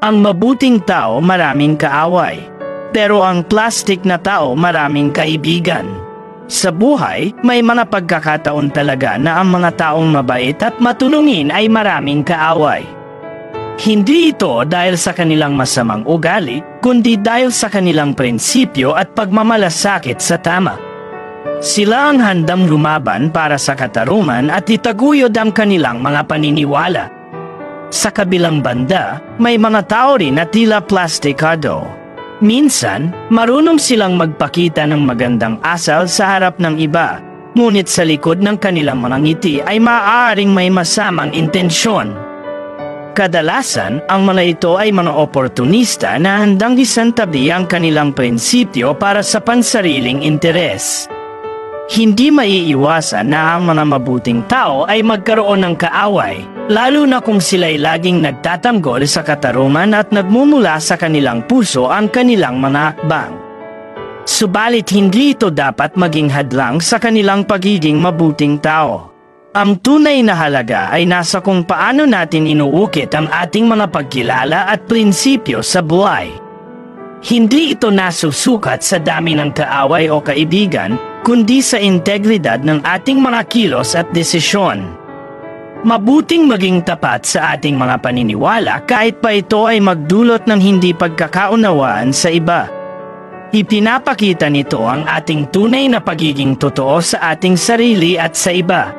Ang mabuting tao maraming kaaway, pero ang plastic na tao maraming kaibigan. Sa buhay, may mga pagkakataon talaga na ang mga taong mabait at matulungin ay maraming kaaway. Hindi ito dahil sa kanilang masamang ugali, kundi dahil sa kanilang prinsipyo at pagmamalasakit sa tama. Sila ang handang lumaban para sa katarungan at itaguyod ang kanilang mga paniniwala. Sa kabilang banda, may mga tao rin na tila plastikado. Minsan, marunong silang magpakita ng magandang asal sa harap ng iba, ngunit sa likod ng kanilang mga ngiti ay maaaring may masamang intensyon. Kadalasan, ang mga ito ay mga oportunista na handang isantabi ang kanilang prinsipyo para sa pansariling interes. Hindi maiiwasan na ang mga mabuting tao ay magkaroon ng kaaway, lalo na kung sila'y laging nagtatanggol sa katarungan at nagmumula sa kanilang puso ang kanilang mga hakbang. Subalit hindi ito dapat maging hadlang sa kanilang pagiging mabuting tao. Ang tunay na halaga ay nasa kung paano natin inuukit ang ating mga pagkilala at prinsipyo sa buhay. Hindi ito nasusukat sa dami ng kaaway o kaibigan, kundi sa integridad ng ating mga kilos at desisyon. Mabuting maging tapat sa ating mga paniniwala kahit pa ito ay magdulot ng hindi pagkakaunawaan sa iba. Ipinapakita nito ang ating tunay na pagiging totoo sa ating sarili at sa iba.